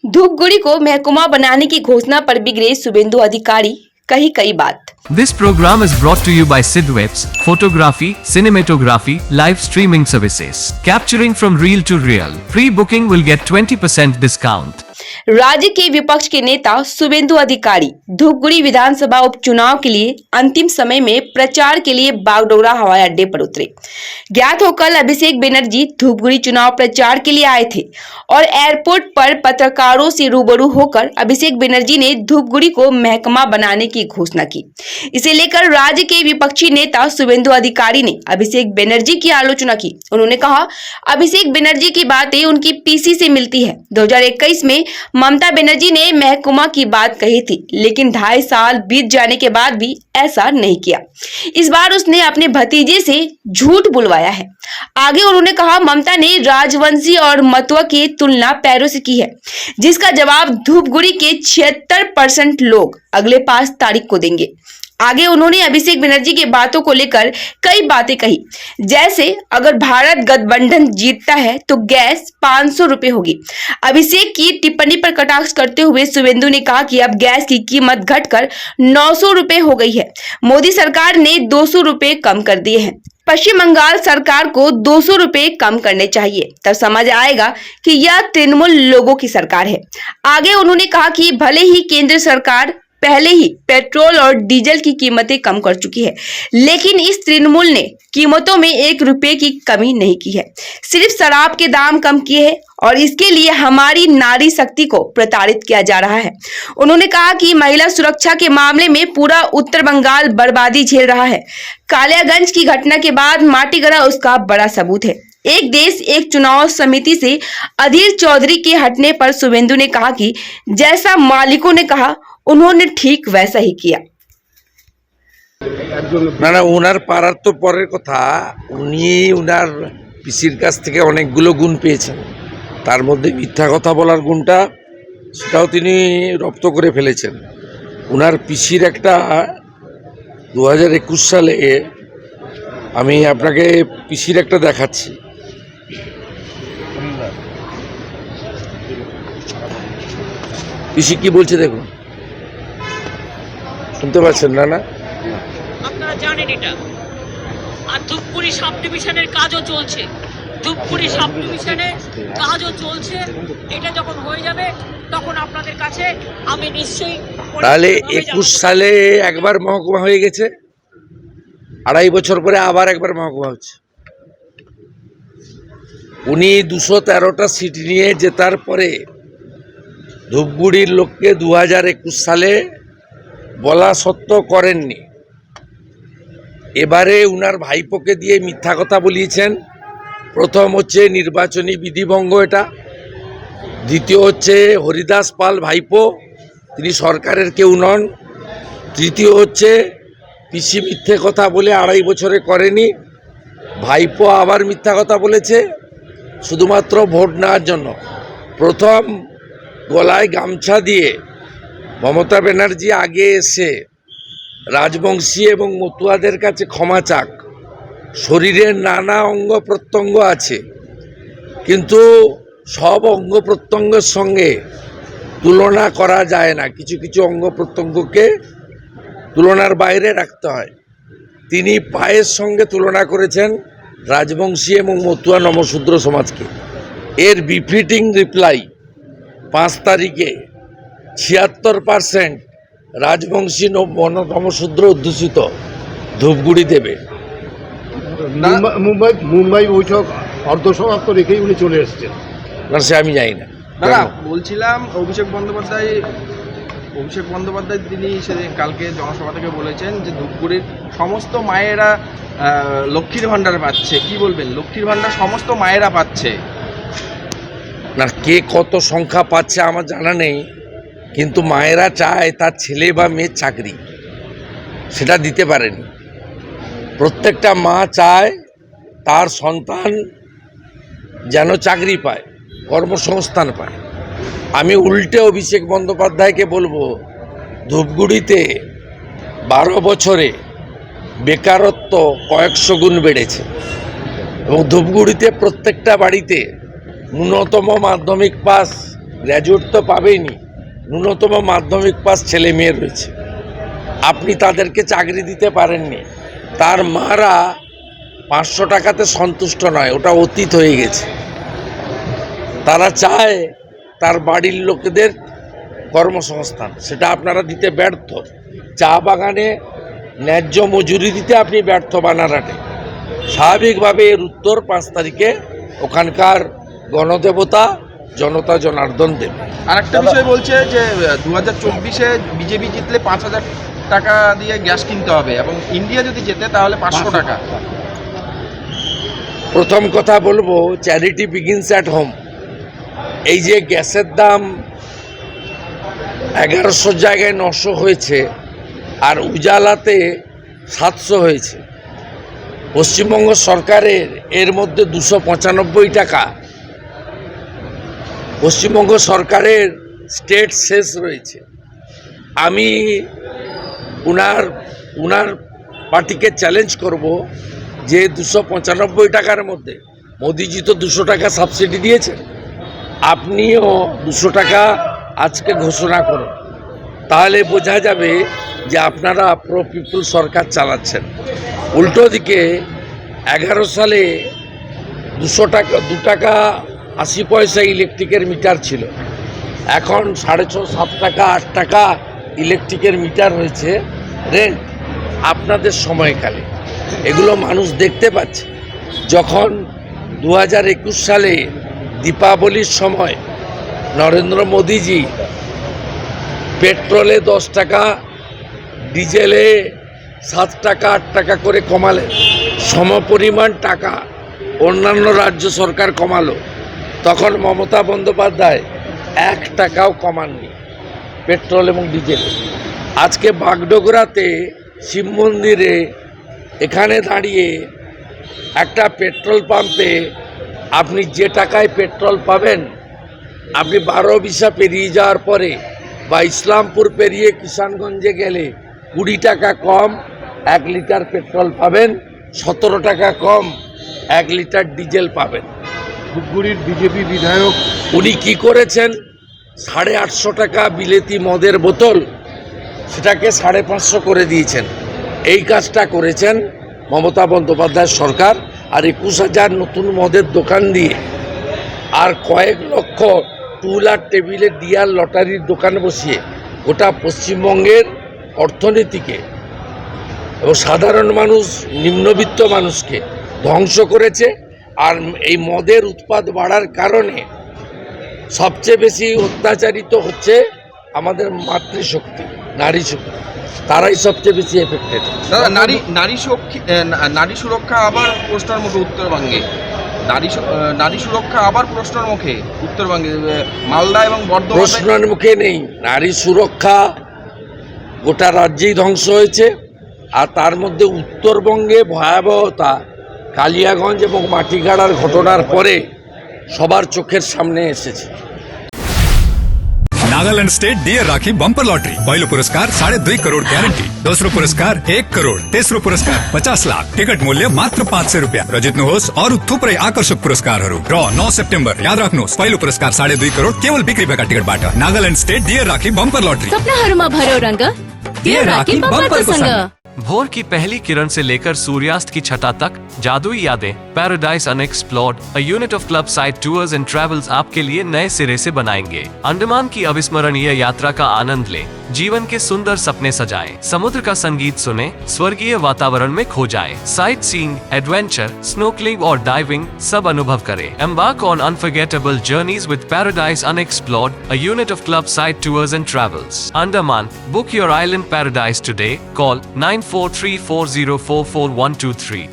धूपगुड़ी को महकुमा बनाने की घोषणा पर बिगड़े शुभेंदु अधिकारी, कही कई बात। This program is brought to you by Sidwebs, photography, cinematography, live streaming services. Capturing from real to real. Pre-booking will get 20% discount. राज्य के विपक्ष के नेता शुभेंदु अधिकारी धूपगुड़ी विधानसभा उपचुनाव के लिए अंतिम समय में प्रचार के लिए बागडोगरा हवाई अड्डे पर उतरे। ज्ञात हो कल अभिषेक बनर्जी धूपगुड़ी चुनाव प्रचार के लिए आए थे और एयरपोर्ट पर पत्रकारों से रूबरू होकर अभिषेक बनर्जी ने धूपगुड़ी को महकमा बनाने की घोषणा की। इसे लेकर राज्य के विपक्षी नेता शुभेंदु अधिकारी ने अभिषेक बनर्जी की आलोचना की। उन्होंने कहा, अभिषेक बनर्जी की बातें उनकी पीसी से मिलती है। 2021 में ममता बनर्जी ने महकुमा की बात कही थी, लेकिन 2.5 साल बीत जाने के बाद भी ऐसा नहीं किया। इस बार उसने अपने भतीजे से झूठ बुलवाया है। आगे उन्होंने कहा, ममता ने राजवंशी और मतुआ की तुलना पैरों से की है, जिसका जवाब धूपगुड़ी के 76% लोग अगले 5 तारीख को देंगे। आगे उन्होंने अभिषेक बनर्जी की बातों को लेकर कई बातें कही, जैसे अगर भारत गठबंधन जीतता है तो गैस 500 रुपए होगी। अभिषेक की टिप्पणी पर कटाक्ष करते हुए शुभेंदु ने कहा कि अब गैस की कीमत घटकर 900 रुपए हो गई है। मोदी सरकार ने 200 रुपए कम कर दिए हैं। पश्चिम बंगाल सरकार को 200 रुपए कम करने चाहिए, तब समझ आएगा कि यह तृणमूल लोगों की सरकार है। आगे उन्होंने कहा कि भले ही केंद्र सरकार पहले ही पेट्रोल और डीजल की कीमतें कम कर चुकी है, लेकिन इस तृणमूल ने कीमतों में 1 रुपए की कमी नहीं की है। सिर्फ शराब के दाम कम किए हैं और इसके लिए हमारी नारी शक्ति को प्रताड़ित किया जा रहा है। उन्होंने कहा कि महिला सुरक्षा के मामले में पूरा उत्तर बंगाल बर्बादी झेल रहा है। कालियागंज की घटना के बाद माटीगड़ा उसका बड़ा सबूत है। एक देश एक चुनाव समिति से अधीर चौधरी के हटने पर शुभेंदु ने कहा कि जैसा मालिकों ने कहा उन्होंने ठीक वैसा ही किया। না ওনার পাড়ার তো পরের কথা, উনি ওনার পিসির কাছ থেকে অনেকগুলো গুণ পেয়েছেন। তার মধ্যে মিথ্যা কথা বলার গুণটা সেটাও তিনি রপ্ত করে ফেলেছেন। ওনার পিসির একটা 2021 সালে আমি আপনাকে পিসির একটা দেখাচ্ছি। পিসি কি বলছে দেখুন, শুনতে পাচ্ছেন না? না আপনারা জানেন এটা। আর ধূপগুড়ি সাব ডিভিশনের কাজও চলছে, ধূপগুড়ি সাব ডিভিশনের কাজও চলছে। এটা যখন হয়ে যাবে তখন আপনাদের কাছে আমি নিশ্চয়ই। তাহলে 21 সালে একবার মহকুমা হয়ে গেছে, 2.5 বছর পরে আবার একবার মহকুমা হচ্ছে। উনি 213টা সিট নিয়ে জেতার পরে ধূপগুড়ির লোককে 2021 সালে বলা সত্ত্বেও করেননি। এবারে উনার ভাইপোকে দিয়ে মিথ্যা কথা বলিয়েছেন। প্রথম হচ্ছে নির্বাচনী বিধিভঙ্গ, এটা। দ্বিতীয় হচ্ছে হরিদাস পাল ভাইপো, তিনি সরকারের কেউ নন। তৃতীয় হচ্ছে পিসি মিথ্যে কথা বলে 2.5 বছরে করেনি। ভাইপো আবার মিথ্যা কথা বলেছে শুধুমাত্র ভোট নেওয়ার জন্য। প্রথম গলায় গামছা দিয়ে মমতা ব্যানার্জি আগে এসে রাজবংশী এবং মতুয়াদের কাছে ক্ষমা চাক। শরীরের নানা অঙ্গ প্রত্যঙ্গ আছে, কিন্তু সব অঙ্গ প্রত্যঙ্গের সঙ্গে তুলনা করা যায় না। কিছু কিছু অঙ্গ প্রত্যঙ্গকে তুলনার বাইরে রাখতে হয়। তিনি পায়ের সঙ্গে তুলনা করেছেন রাজবংশী এবং মতুয়া নমশূদ্র সমাজকে। এর বিফিটিং রিপ্লাই 5 তারিখে 76% রাজবংশী নমশূদ্র অধ্যুষিত ধূপগুড়ি দেবে। মুম্বাই বৈঠক অর্ধসমাপ্ত রেখেই উনি চলে এসেছেন। না, সে আমি জানি না। দাদা বলছিলাম, অভিষেক বন্দ্যোপাধ্যায় তিনি সেদিন কালকে জনসভা থেকে বলেছেন যে ধূপগুড়ির সমস্ত মায়েরা লক্ষ্মীর ভাণ্ডার পাচ্ছে। কি বলবেন? লক্ষ্মীর ভাণ্ডার সমস্ত মায়েরা পাচ্ছে না, কে কত সংখ্যা পাচ্ছে আমার জানা নেই, কিন্তু মায়েরা চায় তার ছেলে বা মেয়ের চাকরি, সেটা দিতে পারেনি। প্রত্যেকটা মা চায় তার সন্তান যেন চাকরি পায়, কর্মসংস্থান পায়। আমি উল্টে অভিষেক বন্দ্যোপাধ্যায়কে বলবো, ধূপগুড়িতে 12 বছরে বেকারত্ব কয়েকশো গুণ বেড়েছে এবং ধূপগুড়িতে প্রত্যেকটা বাড়িতে ন্যূনতম মাধ্যমিক পাস গ্র্যাজুয়েট তো পাবেইনি, ন্যূনতম মাধ্যমিক পাস ছেলে মেয়ে রয়েছে, আপনি তাদেরকে চাকরি দিতে পারেননি। তার মারা 500 টাকাতে সন্তুষ্ট নয়, ওটা অতীত হয়ে গেছে। তারা চায় তার বাড়ির লোকেদের কর্মসংস্থান, সেটা আপনারা দিতে ব্যর্থ। চা বাগানে ন্যায্য মজুরি দিতে আপনি ব্যর্থ বানারহাটে। স্বাভাবিকভাবে এর উত্তর 5 তারিখে ওখানকার গণদেবতা জনতা জনার্দন দেব। আরেকটা বিষয় বলছে যে 2024-এ বিজেপি জিতলে 5,000 টাকা দিয়ে গ্যাস কিনতে হবে এবং ইন্ডিয়া যদি জেতে তাহলে 500 টাকা। প্রথম কথা বলবো, চ্যারিটি বিগিনস অ্যাট হোম। এই যে গ্যাসের দাম 1100 জায়গায় 900 হয়েছে আর উজালাতে 700 হয়েছে, পশ্চিমবঙ্গ সরকারের এর মধ্যে 295 টাকা। পশ্চিমবঙ্গ সরকারের স্টেট শেষ রয়েছে। আমি উনার পার্টিকে চ্যালেঞ্জ করব যে 295 টাকার মধ্যে মোদিজি তো 200 টাকা সাবসিডি দিয়েছেন, আপনিও 200 টাকা আজকে ঘোষণা করুন, তাহলে বোঝা যাবে যে আপনারা প্রো পিপুল সরকার চালাচ্ছেন। উল্টো দিকে 11 সালে 2 টাকা 80 পয়সা ইলেকট্রিকের মিটার ছিল, এখন 6.5 7 টাকা 8 টাকা ইলেকট্রিকের মিটার হয়েছে রেন্ট আপনাদের সময়কালে। এগুলো মানুষ দেখতে পাচ্ছে। যখন 2021 সালে দীপাবলির সময় নরেন্দ্র মোদিজি পেট্রোলে 10 টাকা, ডিজেলে 7 টাকা 8 টাকা করে কমালেন, সমপরিমাণ টাকা অন্যান্য রাজ্য সরকার কমালো, তখন মমতা বন্দ্যোপাধ্যায় 1 টাকাও কমাননি পেট্রোল এবং ডিজেলে। আজকে বাগডোগরাতে শিব মন্দিরে এখানে দাঁড়িয়ে একটা পেট্রোল পাম্পে আপনি যে টাকায় পেট্রোল পাবেন, আপনি 12 বিশা পেরিয়ে যাওয়ার পরে বা ইসলামপুর পেরিয়ে কিষানগঞ্জে গেলে 20 টাকা কম 1 লিটার পেট্রোল পাবেন, 17 টাকা কম 1 লিটার ডিজেল পাবেন। ধূপগুড়ির বিজেপি বিধায়ক উনি কি করেছেন, 850 টাকা বিলেতি মদের বোতল সেটাকে 550 করে দিয়েছেন। এই কাজটা করেছেন মমতা বন্দ্যোপাধ্যায় সরকার। আর 21,000 নতুন মদের দোকান দিয়ে আর কয়েক লক্ষ টুল আর টেবিলের ডিয়ার লটারির দোকান বসিয়ে গোটা পশ্চিমবঙ্গের অর্থনীতিকে এবং সাধারণ মানুষ নিম্নবিত্ত মানুষকে ধ্বংস করেছে। আর এই মদের উৎপাদ বাড়ার কারণে সবচেয়ে বেশি অত্যাচারিত হচ্ছে আমাদের মাতৃশক্তি, নারী শক্তি, তারাই সবচেয়ে বেশি এফেক্টেড। দাদা, নারী সুরক্ষা আবার প্রশ্নের মুখে উত্তরবঙ্গে। নারী সুরক্ষা আবার প্রশ্নের মুখে উত্তরবঙ্গে, মালদা এবং বর্ধমান। প্রশ্নের মুখে নেই, নারী সুরক্ষা গোটা রাজ্যেই ধ্বংস হয়েছে। আর তার মধ্যে উত্তরবঙ্গে ভয়াবহতা কালিয়াগঞ্জ এবং মাটিগাড়ার ঘটনার পরে সবার চোখের সামনে এসেছে। नागालैंड स्टेट डियर राखी बम्पर लॉटरी पहिलो पुरस्कार 2.5 करोड़ ग्यारंटी, दोस्रो पुरस्कार 1 करोड़, तेस्रो पुरस्कार 50 लाख, टिकट मूल्य मात्र 500 रुपियाँ र जित्नुहोस् अरू थुप्रै आकर्षक पुरस्कारहरू। ड्र 9 सेप्टेम्बर। याद राख्नुहोस्, पहिलो पुरस्कार 2.5 करोड़ केवल बिक्री भएका टिकटबाट। नागालैंड स्टेट डियर राखी बम्पर लॉटरी। सपनाहरूमा भर्यो रंग, डियर राखी बम्परको संग। भोर की पहली किरण से लेकर सूर्यास्त की छटा तक जादुई यादें, paradise unexplored, a unit of club side tours and travels आपके लिए नए सिरे से बनाएंगे। अंडमान की अविस्मरणीय यात्रा का आनंद लें, जीवन के सुंदर सपने सजाएं, समुद्र का संगीत सुने, स्वर्गीय वातावरण में खो जाएं, साइट सीइंग, एडवेंचर, स्नोकलिंग और डाइविंग सब अनुभव करें। Embark on unforgettable journeys with paradise unexplored, a unit of club side tours and travels. Andaman, book your island paradise today, call 9434044123।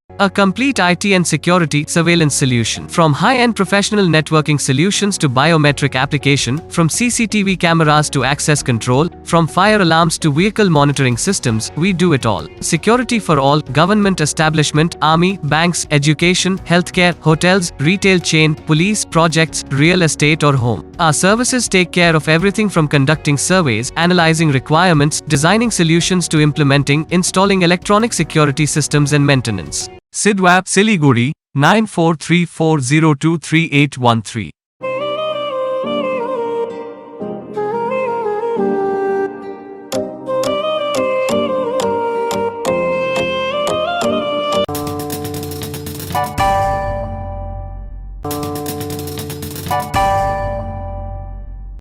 A complete IT and security surveillance solution. From high-end professional networking solutions to biometric application, from CCTV cameras to access control, from fire alarms to vehicle monitoring systems, we do it all. Security for all, government establishment, army, banks, education, healthcare, hotels, retail chain, police, projects, real estate or home. Our services take care of everything from conducting surveys, analyzing requirements, designing solutions to implementing, installing electronic security systems and maintenance. Sidwap, Siliguri, 9434023813.